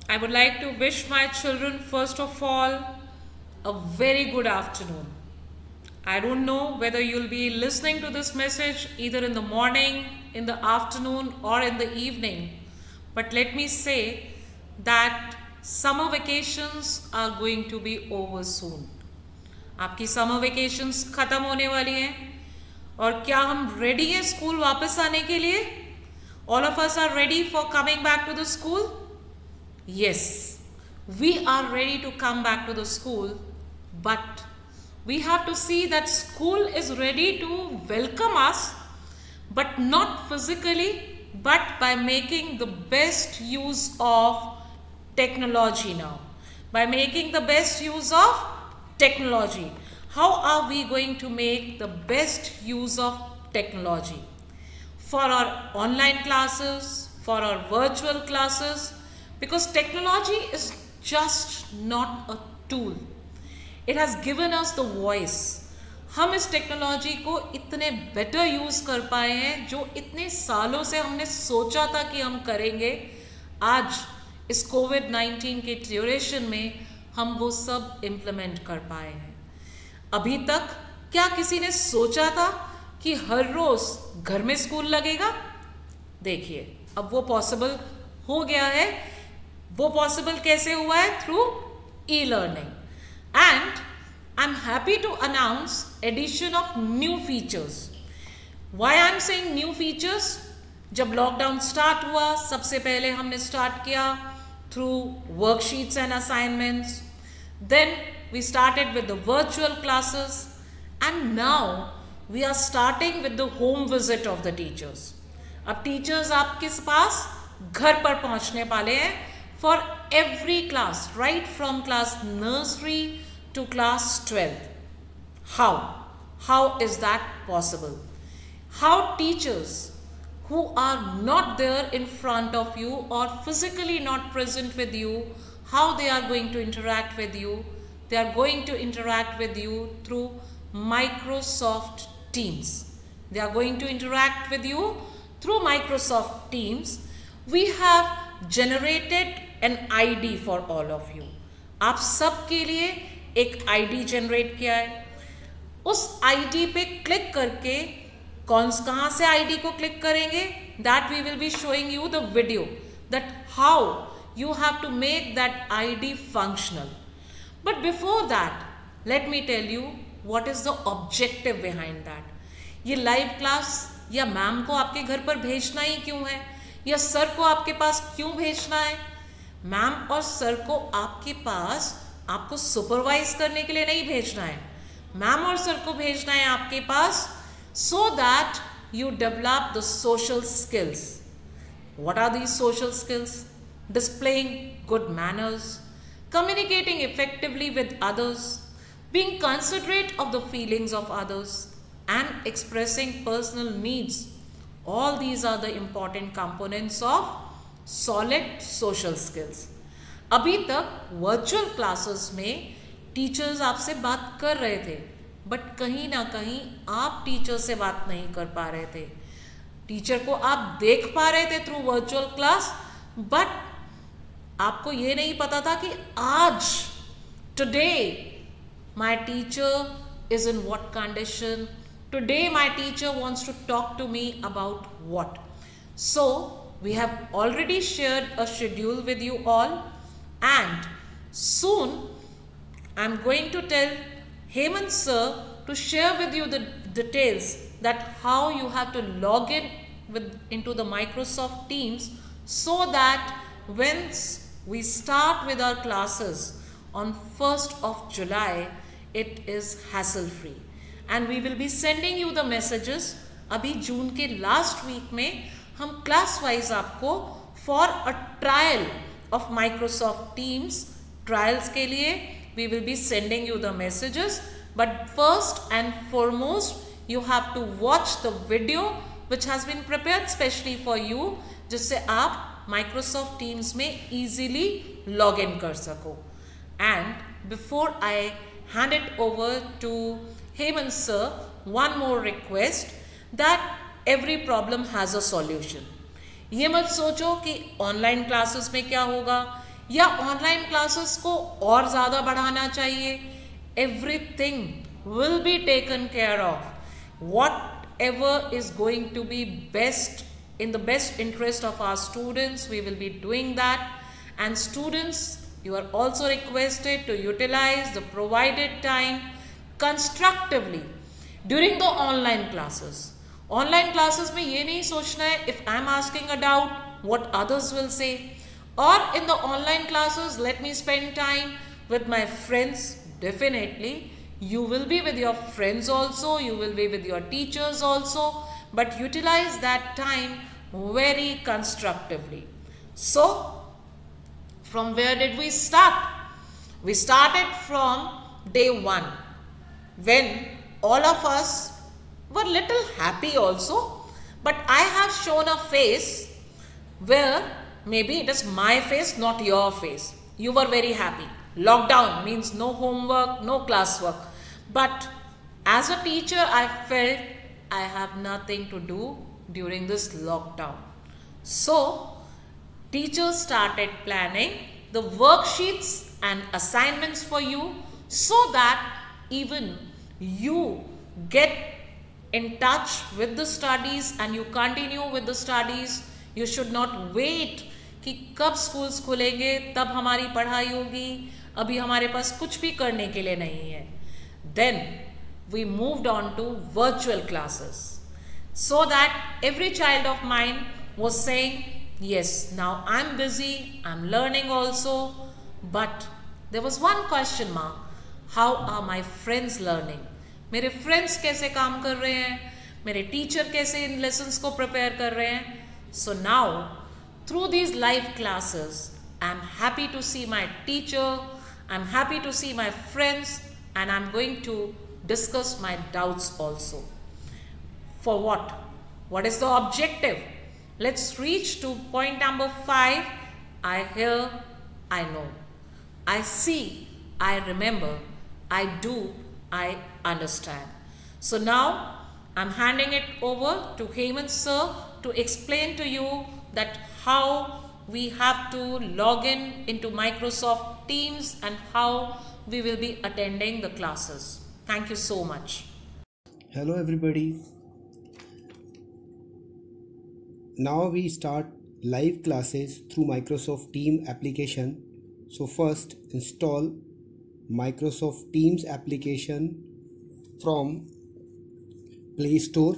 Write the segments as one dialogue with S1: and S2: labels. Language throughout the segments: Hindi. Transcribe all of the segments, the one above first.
S1: I would like to wish my children, first of all, a very good afternoon. I don't know whether you'll be listening to this message either in the morning, in the afternoon, or in the evening. But let me say that summer vacations are going to be over soon. आपकी समर वेकेशंस खत्म होने वाली हैं और क्या हम रेडी हैं स्कूल वापस आने के लिए? All of us are ready for coming back to the school? Yes, we are ready to come back to the school, but we have to see that school is ready to welcome us, but not physically, but by making the best use of technology now. By making the best use of technology. How are we going to make the best use of technology? For our online classes, for our virtual classes, because technology is just not a tool. It has given us the voice. हम इस टेक्नोलॉजी को इतने बेटर यूज कर पाए हैं जो इतने सालों से हमने सोचा था कि हम करेंगे. आज इस कोविड-19 के ड्यूरेशन में हम वो सब इम्प्लीमेंट कर पाए हैं. अभी तक क्या किसी ने सोचा था कि हर रोज घर में स्कूल लगेगा? देखिए, अब वो पॉसिबल हो गया है. वो पॉसिबल कैसे हुआ है? Through e learning. And I am happy to announce addition of new features. Why I am saying new features? जब लॉकडाउन स्टार्ट हुआ, सबसे पहले हमने स्टार्ट किया through worksheets and assignments. Then we started with the virtual classes, and now we are starting with the home visit of the teachers. अब teachers आपके पास घर पर पहुंचने वाले हैं for every class, right from class nursery to class 12th. How is that possible? How teachers who are not there in front of you or physically not present with you, how they are going to interact with you? They are going to interact with you through Microsoft Teams. They are going to interact with you through Microsoft Teams. We have generated an ID for all of you. आप सब के लिए एक ID generate किया है. उस ID पे क्लिक करके कहाँ से ID को क्लिक करेंगे? That we will be showing you the video that how you have to make that ID functional. But before that, let me tell you what is the objective behind that. ये लाइव क्लास या मैम को आपके घर पर भेजना ही क्यों है, या सर को आपके पास क्यों भेजना है? मैम और सर को आपके पास आपको सुपरवाइज करने के लिए नहीं भेजना है. मैम और सर को भेजना है आपके पास so that you develop the social skills. What are these social skills? Displaying good manners, communicating effectively with others, being considerate of the feelings of others, and expressing personal needs. All these are the important components of solid social skills. अभी तक virtual classes में teachers आपसे बात कर रहे थे, but कहीं ना कहीं आप teacher से बात नहीं कर पा रहे थे. टीचर को आप देख पा रहे थे थ्रू virtual class, but आपको ये नहीं पता था कि आज today my teacher is in what condition, today my teacher wants to talk to me about what. So we have already shared a schedule with you all, and soon I'm going to tell Hemant sir to share with you the details that how you have to log in into the Microsoft Teams, so that when we start with our classes on 1st of July, it is hassle free, and we will be sending you the messages. अभी जून के लास्ट वीक में हम क्लास वाइज आपको for a trial of Microsoft teams trials के लिए we will be sending you the messages. But first and foremost you have to watch the video which has been prepared specially for you, जिससे आप Microsoft Teams में easily log in कर सको. And before I hand it over to Hemant sir, one more request that every problem has a solution. ये मत सोचो कि ऑनलाइन क्लासेस में क्या होगा या ऑनलाइन क्लासेस को और ज़्यादा बढ़ाना चाहिए? Everything will be taken care of. Whatever is going to be best in the best interest of our students, we will be doing that. And students, you are also requested to utilize the provided time constructively during the online classes. Online classes में ये नहीं सोचना है if I am asking a doubt what others will say, or in the online classes let me spend time with my friends. Definitely you will be with your friends also, you will be with your teachers also, but utilize that time very constructively. So from where did we start? We started from day one, when all of us were little happy also, but I have shown a face where maybe it is my face, not your face. You were very happy. Lockdown means no homework, no classwork. But as a teacher, I felt I have nothing to do during this lockdown. So teachers started planning the worksheets and assignments for you, so that even you get in touch with the studies and you continue with the studies. You should not wait कि कब स्कूल्स खुलेंगे तब हमारी पढ़ाई होगी, अभी हमारे पास कुछ भी करने के लिए नहीं है. Then we moved on to virtual classes, so that every child of mine was saying, yes, now I'm busy, I'm learning also, but there was one question mark: how are my friends learning? मेरे friends कैसे काम कर रहे हैं, मेरे teacher कैसे इन lessons को prepare कर रहे हैं. So now through these live classes, I'm happy to see my teacher, I'm happy to see my friends, and I'm going to discuss my doubts also. For what? What is the objective? Let's reach to point number 5. I hear, I know. I see, I remember. I do, I understand. So now I'm handing it over to Hemant sir to explain to you that how we have to log in into Microsoft Teams and how we will be attending the classes. Thank you so much.
S2: Hello everybody. Now we start live classes through Microsoft Teams application. So first install Microsoft Teams application from Play Store.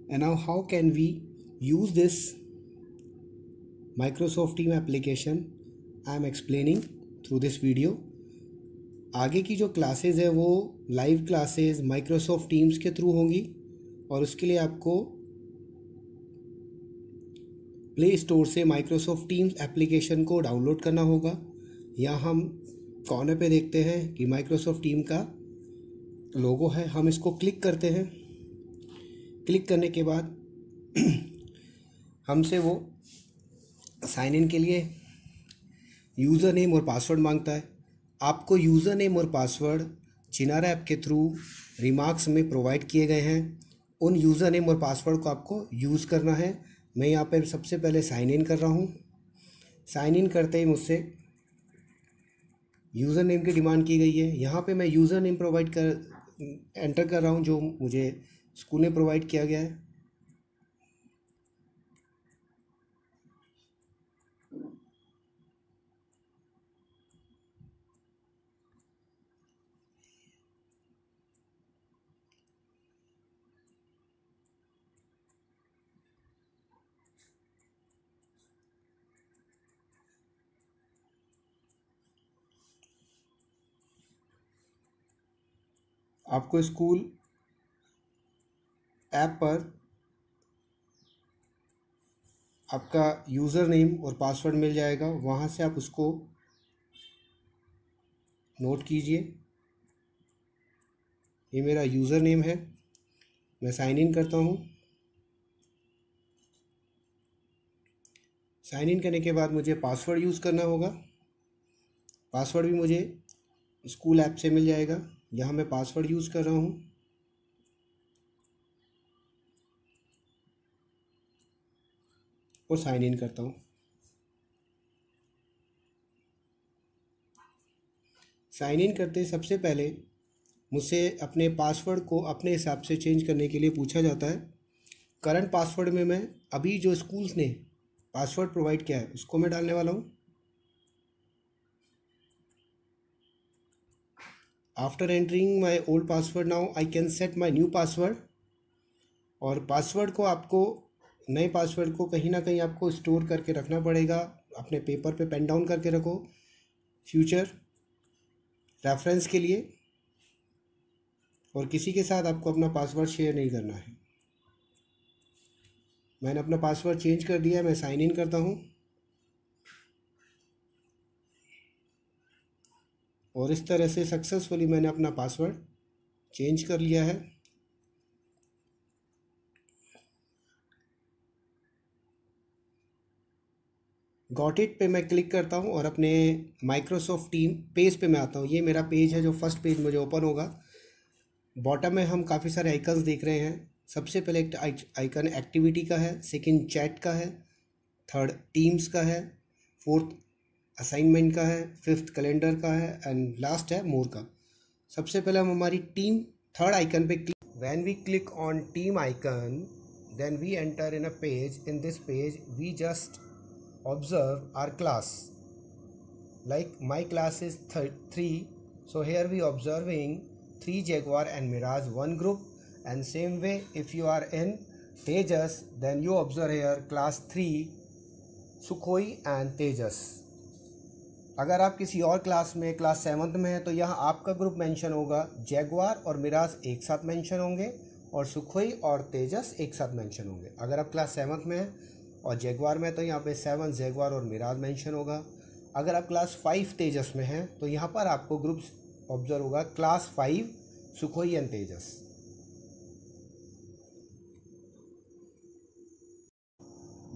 S2: And now how can we use this Microsoft Teams application? I am explaining through this video. आगे की जो क्लासेस है वो लाइव क्लासेस माइक्रोसॉफ्ट टीम्स के थ्रू होंगी, और उसके लिए आपको प्ले स्टोर से माइक्रोसॉफ्ट टीम्स एप्लीकेशन को डाउनलोड करना होगा. यहाँ हम कॉर्नर पे देखते हैं कि माइक्रोसॉफ्ट टीम का लोगो है. हम इसको क्लिक करते हैं. क्लिक करने के बाद हमसे वो साइन इन के लिए यूज़र नेम और पासवर्ड मांगता है. आपको यूज़र नेम और पासवर्ड चिनारा ऐप के थ्रू रिमार्क्स में प्रोवाइड किए गए हैं. उन यूज़र नेम और पासवर्ड को आपको यूज़ करना है. मैं यहाँ पर सबसे पहले साइन इन कर रहा हूँ. साइन इन करते ही मुझसे यूज़र नेम की डिमांड की गई है. यहाँ पे मैं यूज़र नेम एंटर कर रहा हूँ जो मुझे स्कूल ने प्रोवाइड किया गया है. आपको स्कूल ऐप पर आपका यूज़र नेम और पासवर्ड मिल जाएगा. वहाँ से आप उसको नोट कीजिए. ये मेरा यूज़र नेम है. मैं साइन इन करता हूँ. साइन इन करने के बाद मुझे पासवर्ड यूज़ करना होगा. पासवर्ड भी मुझे स्कूल ऐप से मिल जाएगा. यहाँ मैं पासवर्ड यूज़ कर रहा हूँ. और साइन इन करता हूँ. साइन इन करते सबसे पहले मुझसे अपने पासवर्ड को अपने हिसाब से चेंज करने के लिए पूछा जाता है। करंट पासवर्ड में मैं अभी जो स्कूल्स ने पासवर्ड प्रोवाइड किया है उसको मैं डालने वाला हूँ। After entering my old password now I can set my new password. और पासवर्ड को आपको नए पासवर्ड को कहीं ना कहीं आपको स्टोर करके रखना पड़ेगा, अपने पेपर पे पेन डाउन करके रखो फ्यूचर रेफरेंस के लिए, और किसी के साथ आपको अपना पासवर्ड शेयर नहीं करना है। मैंने अपना पासवर्ड चेंज कर दिया है, मैं साइन इन करता हूँ और इस तरह से सक्सेसफुली मैंने अपना पासवर्ड चेंज कर लिया है। गॉट इट पे मैं क्लिक करता हूँ और अपने माइक्रोसॉफ्ट टीम पेज पे मैं आता हूँ। ये मेरा पेज है जो फर्स्ट पेज मुझे ओपन होगा। बॉटम में हम काफ़ी सारे आइकन्स देख रहे हैं। सबसे पहले एक आइकन एक्टिविटी का है, सेकंड चैट का है, थर्ड टीम्स का है, फोर्थ असाइनमेंट का है, फिफ्थ कैलेंडर का है एंड लास्ट है मोर का। सबसे पहले हम हमारी टीम थर्ड आइकन पे click. When we click on team icon then we enter in a page. In this page we just observe our class, like my class is 3, so here we observing 3 Jaguar and Mirage one group, and same way if you are in Tejas then you observe here class 3 Sukhoi and Tejas। अगर आप किसी और क्लास में क्लास 7th में है तो यहाँ आपका ग्रुप मेंशन होगा, जैगवार और मिराज एक साथ मेंशन होंगे और सुखोई और तेजस एक साथ मेंशन होंगे। अगर आप क्लास 7th में है और जैगवार में तो यहाँ पे 7 जैगवार और मिराज मेंशन होगा। अगर आप क्लास 5 तेजस में हैं तो यहाँ पर आपको ग्रुप्स ऑब्जर्व होगा, class 5 Sukhoi and Tejas.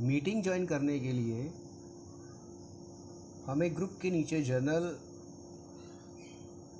S2: Meeting join करने के लिए हमें ग्रुप के नीचे जर्नल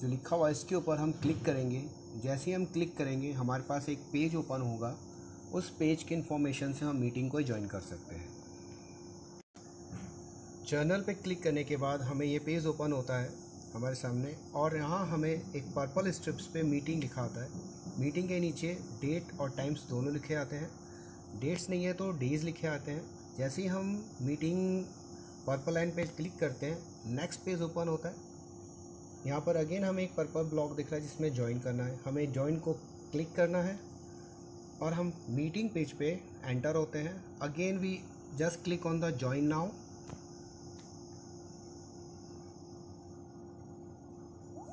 S2: जो लिखा हुआ है इसके ऊपर हम क्लिक करेंगे। जैसे ही हम क्लिक करेंगे हमारे पास एक पेज ओपन होगा, उस पेज के इन्फॉर्मेशन से हम मीटिंग को ज्वाइन कर सकते हैं। जर्नल पे क्लिक करने के बाद हमें ये पेज ओपन होता है हमारे सामने और यहाँ हमें एक पर्पल स्ट्रिप्स पे मीटिंग लिखा आता है। मीटिंग के नीचे डेट और टाइम्स दोनों लिखे आते हैं, डेट्स नहीं है तो डेज़ लिखे आते हैं। जैसे ही हम मीटिंग पर्पल लाइन पे क्लिक करते हैं नेक्स्ट पेज ओपन होता है। यहाँ पर अगेन हमें एक पर्पल ब्लॉक दिख रहा है जिसमें ज्वाइन करना है। हमें ज्वाइन को क्लिक करना है और हम मीटिंग पेज पे एंटर होते हैं। Again we just click on the join now.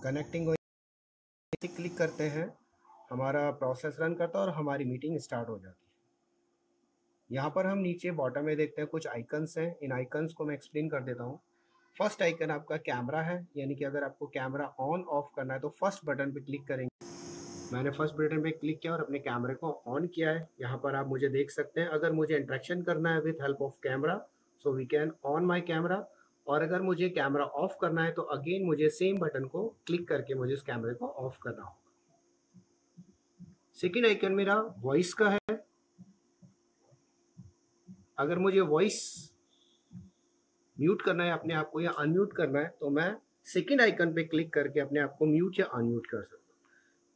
S2: Connecting click करते हैं, हमारा प्रोसेस रन करता है और हमारी मीटिंग स्टार्ट हो जाती है। यहाँ पर हम नीचे बॉटम में देखते हैं कुछ आइकन्स हैं। इन आइकन्स को मैं एक्सप्लेन कर देता हूँ। फर्स्ट आइकन आपका कैमरा है, यानी कि अगर आपको कैमरा ऑन ऑफ करना है तो फर्स्ट बटन पे क्लिक करेंगे। मैंने फर्स्ट बटन पे क्लिक किया और अपने कैमरे को ऑन किया है। यहाँ पर आप मुझे देख सकते हैं। अगर मुझे इंटरेक्शन करना है with help of camera so we can on my camera, और अगर मुझे कैमरा ऑफ करना है तो अगेन मुझे सेम बटन को क्लिक करके मुझे इस कैमरे को ऑफ करना होगा। सेकेंड आइकन मेरा वॉइस का है। अगर मुझे वॉइस म्यूट करना है अपने आप को या अनम्यूट करना है तो मैं सेकेंड आइकन पे क्लिक करके अपने आप को म्यूट या अनम्यूट कर सकता हूँ।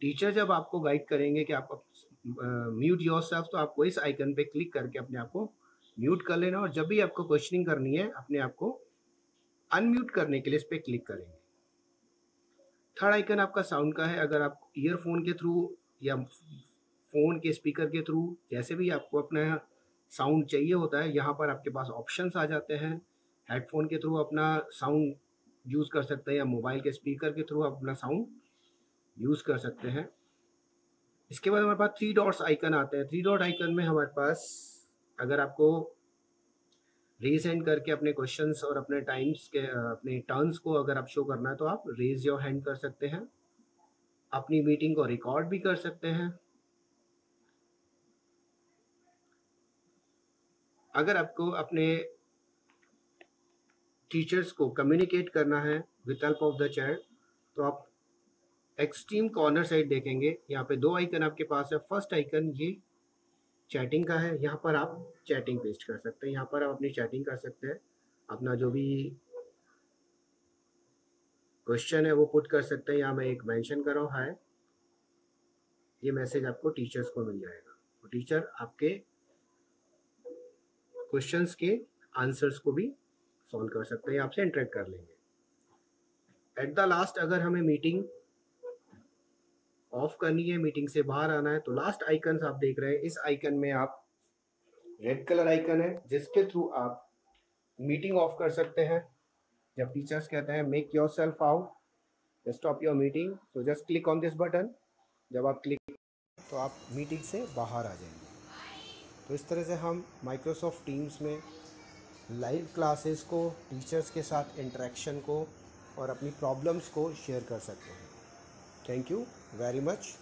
S2: टीचर जब आपको गाइड करेंगे कि आप म्यूट योरसेल्फ तो आपको इस आइकन पे क्लिक करके अपने आप को म्यूट कर लेना, और जब भी आपको क्वेश्चनिंग करनी है अपने आप को अनम्यूट करने के लिए इस पे क्लिक करेंगे। थर्ड आइकन आपका साउंड का है। अगर आप ईयरफोन के थ्रू या फ़ोन के स्पीकर के थ्रू जैसे भी आपको अपना साउंड चाहिए होता है, यहाँ पर आपके पास ऑप्शंस आ जाते हैं। हेडफोन के थ्रू अपना साउंड यूज़ कर सकते हैं या मोबाइल के स्पीकर के थ्रू अपना साउंड यूज़ कर सकते हैं। इसके बाद हमारे पास 3 डॉट्स आइकन आते हैं। 3 डॉट आइकन में हमारे पास अगर आपको रेज हैंड करके अपने क्वेश्चंस और अपने टाइम्स के अपने टर्न्स को अगर आप शो करना है तो आप रेज योर हैंड कर सकते हैं। अपनी मीटिंग को रिकॉर्ड भी कर सकते हैं। अगर आपको अपने टीचर्स को कम्युनिकेट करना है with help of the chat तो आप एक्सट्रीम कॉर्नर साइड देखेंगे, यहाँ पे 2 आइकन आपके पास है। फर्स्ट आइकन ये चैटिंग का है, यहाँ पर आप चैटिंग पेस्ट कर सकते हैं। यहाँ पर आप अपनी चैटिंग कर सकते हैं, अपना जो भी क्वेश्चन है वो पुट कर सकते हैं, यहाँ मैं एक मेंशन कर रहा हूँ हाय, ये मैसेज आपको टीचर्स को मिल जाएगा, तो टीचर आपके क्वेश्चंस के आंसर्स को भी सॉल्व कर सकते हैं, आपसे इंटरेक्ट कर लेंगे। एट द लास्ट अगर हमें मीटिंग ऑफ करनी है, मीटिंग से बाहर आना है, तो लास्ट आइकन आप देख रहे हैं, इस आइकन में आप रेड कलर आइकन है जिसके थ्रू आप मीटिंग ऑफ कर सकते हैं। जब टीचर्स कहते हैं make yourself out, stop your meeting, तो just click on this button. जब आप क्लिक तो आप मीटिंग से बाहर आ जाएंगे। तो इस तरह से हम माइक्रोसॉफ्ट टीम्स में लाइव क्लासेस को, टीचर्स के साथ इंटरेक्शन को और अपनी प्रॉब्लम्स को शेयर कर सकते हैं। Thank you very much.